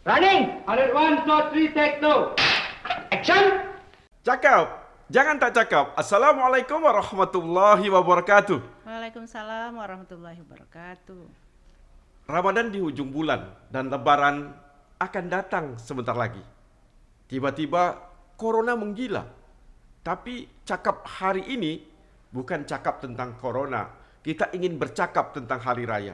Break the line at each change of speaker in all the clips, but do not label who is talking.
Running. 101, 2, 3, take two. Action.
Cakap, jangan tak cakap. Assalamualaikum warahmatullahi wabarakatuh.
Waalaikumsalam warahmatullahi wabarakatuh.
Ramadan di ujung bulan dan Lebaran akan datang sebentar lagi. Tiba-tiba Corona menggila. Tapi cakap hari ini bukan cakap tentang Corona. Kita ingin bercakap tentang Hari Raya.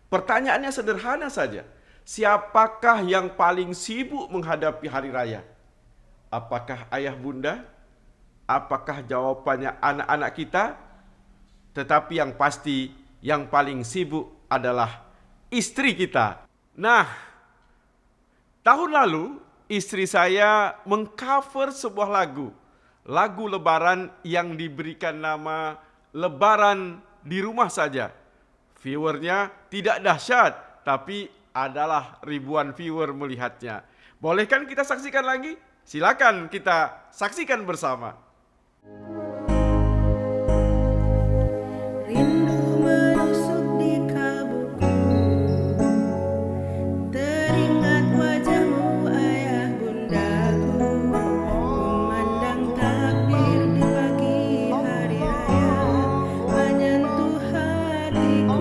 Pertanyaannya sederhana saja. Siapakah yang paling sibuk menghadapi Hari Raya? Apakah ayah bunda? Apakah jawabannya anak-anak kita? Tetapi yang pasti yang paling sibuk adalah istri kita. Nah, tahun lalu istri saya mengcover sebuah lagu Lebaran yang diberikan nama Lebaran di Rumah Saja. Viewernya tidak dahsyat, tapi adalah ribuan viewer melihatnya. Bolehkan kita saksikan lagi? Silakan kita saksikan bersama.
Rindu menusuk di kalbuku, teringat wajahmu ayah bundaku, memandang takbir di pagi hari raya, menyentuh hatiku.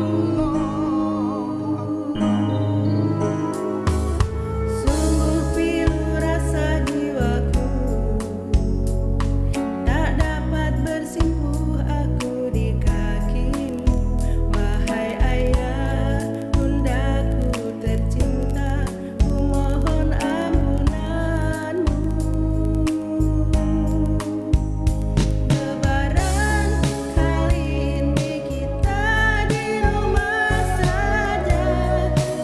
Sungguh pilu rasa jiwaku, tak dapat bersimpuh aku di kakimu, wahai ayah bundaku tercinta, ku mohon ampunanmu. Lebaran kali ini kita di rumah saja,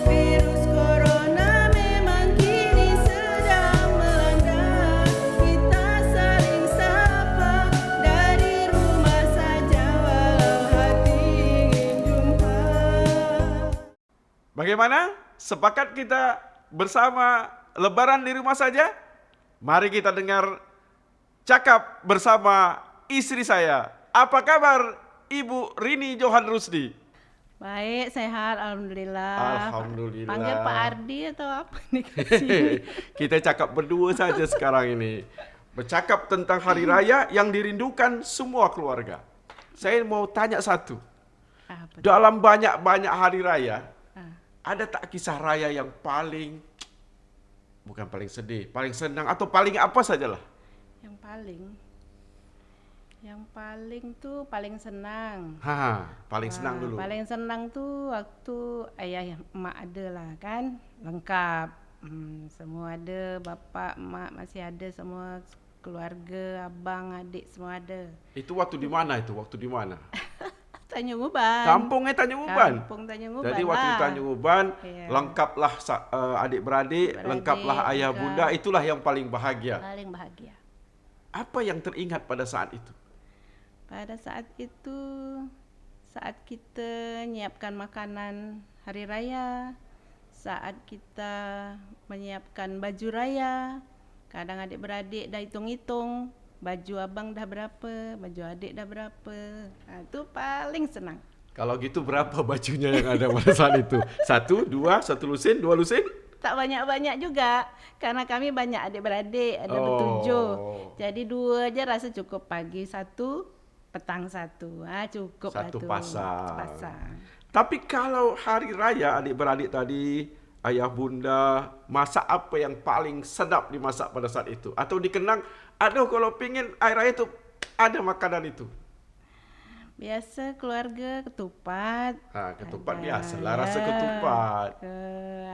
virus corona memang kini sedang melanda, kita saling sapa dari rumah saja walau hati ingin jumpa.
Bagaimana? Sepakat kita bersama Lebaran di rumah saja? Mari kita dengar cakap bersama istri saya. Apa kabar Ibu Rini Johan Rusdi?
Baik, sehat, alhamdulillah.
Alhamdulillah.
Panggil Pak Ardi atau apa nih kasih?
Kita cakap berdua saja sekarang ini. Bercakap tentang hari raya yang dirindukan semua keluarga. Saya mau tanya satu.
Apa tuh?
Dalam banyak-banyak hari raya,
Ah,
ada tak kisah raya yang paling, bukan paling sedih, paling senang atau paling apa sajalah?
yang paling tuh paling senang.
Paling senang dulu.
Paling senang tuh waktu ayah emak ada lah kan, lengkap. Semua ada, bapak, emak masih ada, semua keluarga, abang, adik semua ada.
Itu waktu di mana itu? Waktu di mana?
Tanjung Uban.
Kampungnya Tanjung Uban.
Kampung Tanjung Uban.
Jadi waktu di
lah.
Tanjung Uban,
Iya.
lengkaplah adik-beradik, lengkaplah ayah
lengkap.
bunda, itulah yang paling bahagia.
Paling bahagia.
Apa yang teringat pada saat itu?
Pada saat itu, saat kita nyiapkan makanan hari raya, saat kita menyiapkan baju raya, kadang adik-beradik dah hitung-hitung, baju abang dah berapa, baju adik dah berapa. Itu paling senang.
Kalau gitu berapa bajunya yang ada pada saat itu? Satu, dua, satu lusin, dua lusin?
Tak banyak-banyak juga, karena kami banyak adik-beradik, ada
Oh.
bertujuh. Jadi 2 aja rasa cukup, pagi 1, petang 1. Cukup lah
Satu
tu.
pasang. Tapi kalau hari raya adik-beradik tadi, ayah bunda, masak apa yang paling sedap dimasak pada saat itu? Atau dikenang, aduh kalau pingin air raya itu ada makanan itu.
Biasa keluarga ketupat.
Ketupat
Ada,
biasalah, rasa
ya.
ketupat.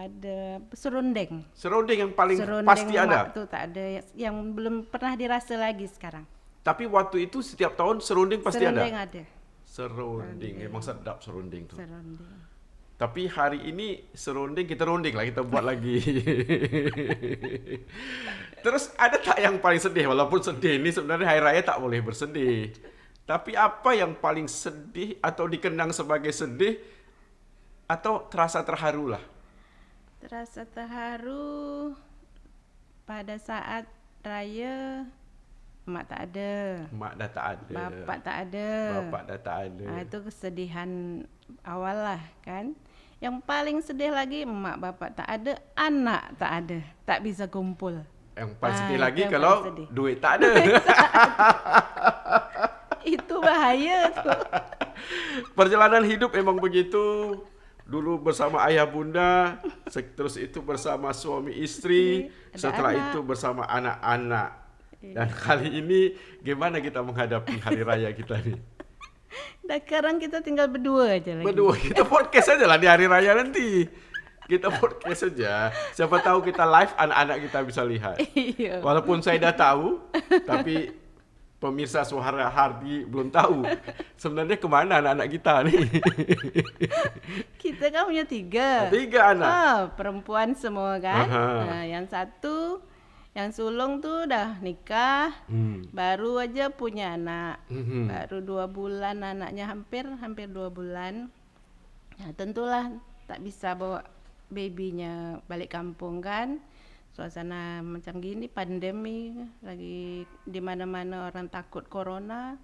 Ada serundeng.
Serunding yang paling
Serundeng
pasti
mak
ada.
tu tak ada, yang belum pernah dirasa lagi sekarang.
Tapi waktu itu setiap tahun serunding pasti
Serundeng
ada.
ada.
Serunding, memang sedap serunding tu.
Serundeng.
Tapi hari ini serunding kita runding lah, kita buat lagi. Terus ada tak yang paling sedih? Walaupun sedih ini sebenarnya hari raya tak boleh bersedih. Tapi apa yang paling sedih atau dikenang sebagai sedih atau terasa terharu lah?
Terasa terharu pada saat raya. Mak tak ada,
Mak dah tak ada.
bapak tak ada.
Bapak dah tak ada.
Itu kesedihan awal lah kan. Yang paling sedih lagi emak bapak tak ada, anak tak ada, tak bisa kumpul.
Yang paling sedih
Ah,
lagi
itu yang
kalau
paling sedih.
duit tak ada.
Itu bahaya tuh.
Perjalanan hidup memang begitu. Dulu bersama ayah bunda, terus itu bersama suami istri,
Ada
setelah
anak.
itu bersama anak-anak. Dan kali ini gimana kita menghadapi hari raya kita nih?
Dan sekarang kita tinggal berdua aja lagi.
Berdua, kita podcast aja lah di hari raya nanti. Kita podcast saja. Siapa tahu kita live, anak-anak kita bisa lihat.
Iya.
Walaupun saya dah tahu, tapi pemirsa Suara Hardi belum tahu. Sebenarnya kemana anak-anak kita nih?
Kita kan punya 3.
3 anak.
Perempuan semua kan.
Aha.
Nah, yang satu, yang sulung tuh udah nikah, baru aja punya anak.
Mhm.
Baru 2 bulan anaknya, hampir 2 bulan. Nah, tentulah tak bisa bawa babynya balik kampung kan. Suasana macam gini, pandemi, lagi di mana-mana orang takut corona,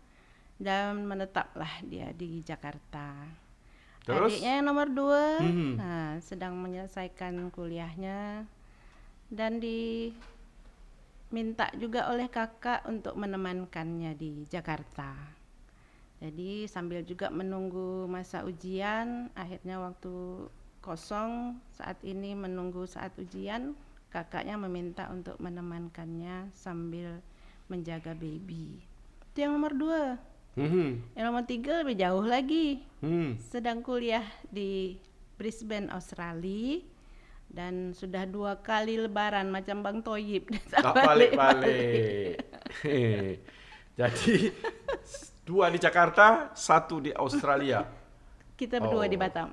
dan menetaplah dia di Jakarta.
Terus?
Adiknya yang nomor 2
Hmm.
nah, sedang menyelesaikan kuliahnya dan diminta juga oleh kakak untuk menemankannya di Jakarta. Jadi sambil juga menunggu masa ujian, akhirnya waktu kosong saat ini menunggu saat ujian, kakaknya meminta untuk menemankannya sambil menjaga baby. Itu yang nomor 2.
Mhm.
Yang nomor 3 lebih jauh lagi.
Hmm.
Sedang kuliah di Brisbane, Australia, dan sudah 2 kali lebaran macam Bang Toyib.
Tak balik-balik. Jadi 2 di Jakarta, 1 di Australia.
Kita berdua
Oh.
di Batam.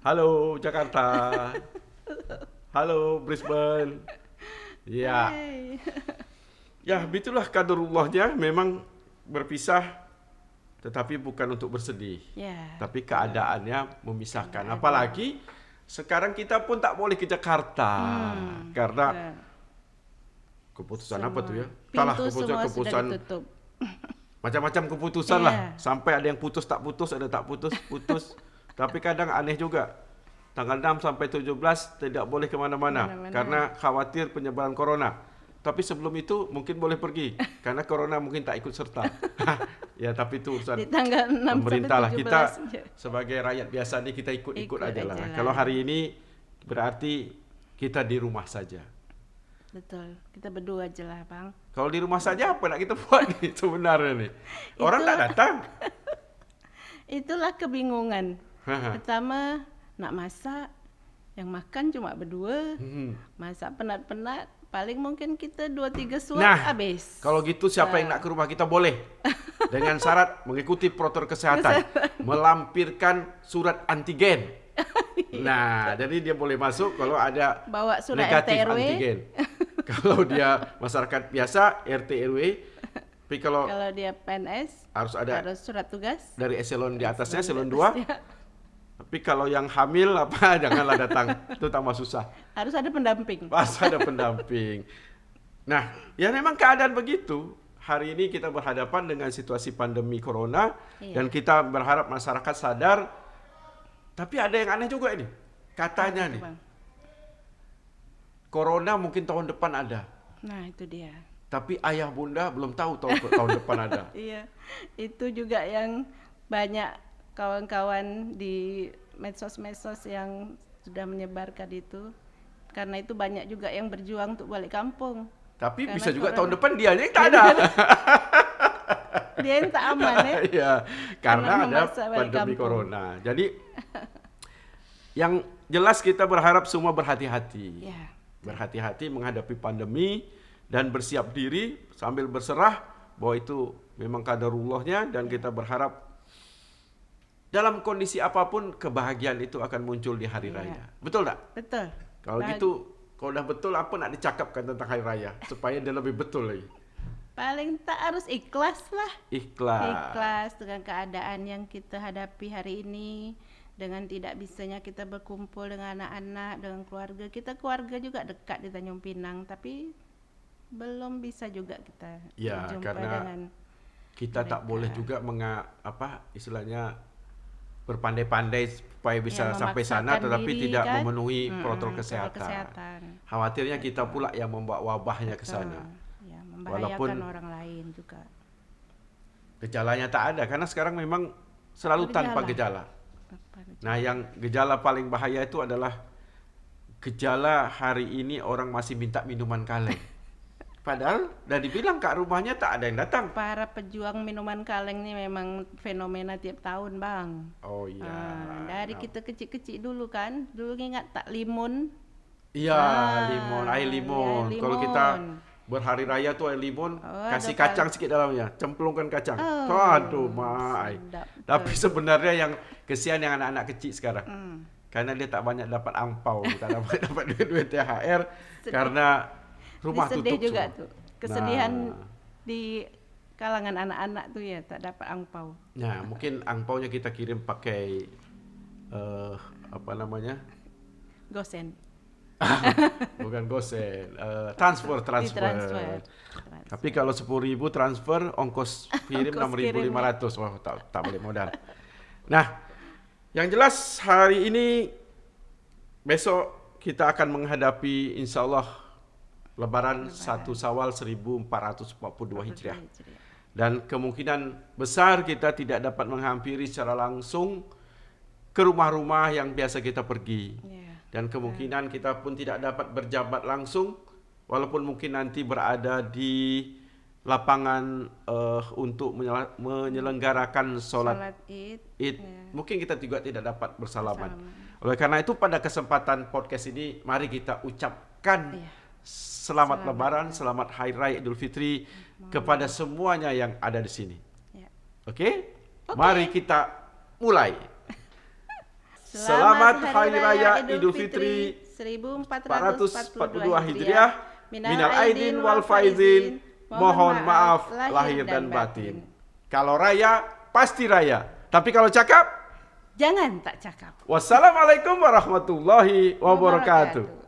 Halo Jakarta. Halo Brisbane. Ya.
Hai.
Ya, begitulah kaderullahnya, memang berpisah tetapi bukan untuk bersedih.
Ya.
Tapi keadaannya memisahkan. Apalagi sekarang kita pun tak boleh ke Jakarta karena
Ya.
keputusan apa tuh ya?
Pintu semua
keputusan
sudah ditutup.
macam-macam keputusan
Iya.
lah. Sampai ada yang putus tak putus, ada tak putus putus. Tapi kadang aneh juga. Tanggal 6 sampai 17 tidak boleh kemana-mana
Kemana-mana.
karena khawatir penyebaran corona. Tapi sebelum itu mungkin boleh pergi karena corona mungkin tak ikut serta. Ya, tapi itu urusan
Di tanggal 6
pemerintah lah.
sampai 17
Kita
aja.
sebagai rakyat biasa nih kita ikut-ikut
Ikut
aja lah.
aja lah.
Kalau hari ini berarti kita di rumah saja.
Betul. Kita berdua aja lah, Bang.
Kalau di rumah saja apa nak kita buat nih sebenarnya nih? Orang tak datang.
Itulah kebingungan. Pertama nak masak, yang makan cuma berdua. Masak penat-penat, paling mungkin kita 2-3 suap
Nah,
habis.
kalau gitu siapa yang nak ke rumah kita boleh. Dengan syarat mengikuti protokol kesehatan. Melampirkan surat antigen. Nah, jadi dia boleh masuk kalau ada
Bawa surat
negatif
RT RW.
antigen. Kalau dia masyarakat biasa, RT RW. Tapi kalau
Kalau dia PNS
harus ada
harus surat tugas.
dari eselon di atasnya, eselon
di
2.
atasnya.
Tapi kalau yang hamil apa janganlah datang. Itu tambah susah.
Harus ada pendamping.
Pas ada pendamping. Nah, ya memang keadaan begitu. Hari ini kita berhadapan dengan situasi pandemi corona.
Iya.
Dan kita berharap masyarakat sadar. Tapi ada yang aneh juga ini. Katanya
Apa,
nih,
Bang?
corona mungkin tahun depan ada.
Nah, itu dia.
Tapi ayah bunda belum tahu tahun depan ada.
Iya. Itu juga yang banyak kawan-kawan di medsos-medsos yang sudah menyebarkan itu. Karena itu banyak juga yang berjuang untuk balik kampung.
Tapi
Karena
bisa juga
corona.
tahun depan dianya yang tak ada.
Dia yang tak aman ya.
Iya, karena ada
memaksa balik
pandemi
kampung.
corona. Jadi yang jelas kita berharap semua berhati-hati.
Ya.
Berhati-hati menghadapi pandemi dan bersiap diri sambil berserah bahwa itu memang qadarullahnya dan kita berharap dalam kondisi apapun kebahagiaan itu akan muncul di hari
Iya.
raya. Betul tak?
Betul.
Kalau gitu, kalau udah betul apa nak dicakapkan tentang hari raya supaya dia lebih betul lagi.
Paling tak harus ikhlas lah.
Ikhlas.
Ikhlas dengan keadaan yang kita hadapi hari ini, dengan tidak bisanya kita berkumpul dengan anak-anak, dengan keluarga. Kita keluarga juga dekat di Tanjung Pinang, tapi belum bisa juga kita
Ya,
berjumpa
karena
dengan
kita tak
mereka.
boleh juga istilahnya berpandai-pandai supaya bisa sampai sana
memaksakan
tetapi
diri
tidak
kan.
memenuhi protokol
Protokol
kesehatan.
kesehatan.
Khawatirnya kita pula yang membawa wabahnya ke sana.
Ya, membahayakan
Walaupun
orang lain juga.
gejalanya tak ada karena sekarang memang selalu tanpa gejala. Nah, yang gejala paling bahaya itu adalah gejala hari ini orang masih minta minuman kaleng. Padahal udah dibilang Kak rumahnya tak ada yang datang.
Para pejuang minuman kaleng ini memang fenomena tiap tahun, Bang.
Oh iya.
Dari kita kecil-kecil dulu kan. Dulu ingat tak limun?
Iya,
Ah,
air limon.
air
Kalau
limon.
kita berhari raya tuh air limon,
Oh,
kasih
ada
kacang sedikit dalamnya, cemplungkan kacang.
Oh,
Aduh, mai.
sedap
Tapi sebenarnya yang kesian yang anak-anak kecil sekarang.
Hmm.
Karena dia tak banyak dapat angpau, tak dapat duit THR karena rumah
Sedih
tutup
juga
semua.
tuh. Kesedihan
Nah.
di kalangan anak-anak tuh ya tak dapat angpau.
Nah, mungkin angpaunya kita kirim pakai apa namanya?
Gosen.
Bukan gosen, transfer.
Ditransfer.
Tapi kalau 10.000 transfer, ongkos kirim
Ongkos
6.500. Wah, tak boleh modal. Nah, yang jelas hari ini, besok kita akan menghadapi insya Allah Lebaran 1 Syawal 1442 Hijriah. Dan kemungkinan besar kita tidak dapat menghampiri secara langsung ke rumah-rumah yang biasa kita pergi.
Ya.
Dan kemungkinan kita pun tidak dapat berjabat langsung, walaupun mungkin nanti berada di lapangan untuk menyelenggarakan sholat
Id.
Id.
Ya.
Mungkin kita juga tidak dapat bersalaman. Oleh karena itu pada kesempatan podcast ini, mari kita ucapkan selamat Lebaran, selamat Hari Raya Idul Fitri kepada semuanya yang ada di sini.
Ya.
Oke? Mari kita mulai. Selamat Hari Raya Idul Fitri 1442 Hijriah. Minal aidin wal faizin. Mohon maaf lahir dan batin. Kalau raya, pasti raya. Tapi kalau cakap,
jangan tak cakap.
wassalamualaikum warahmatullahi wabarakatuh.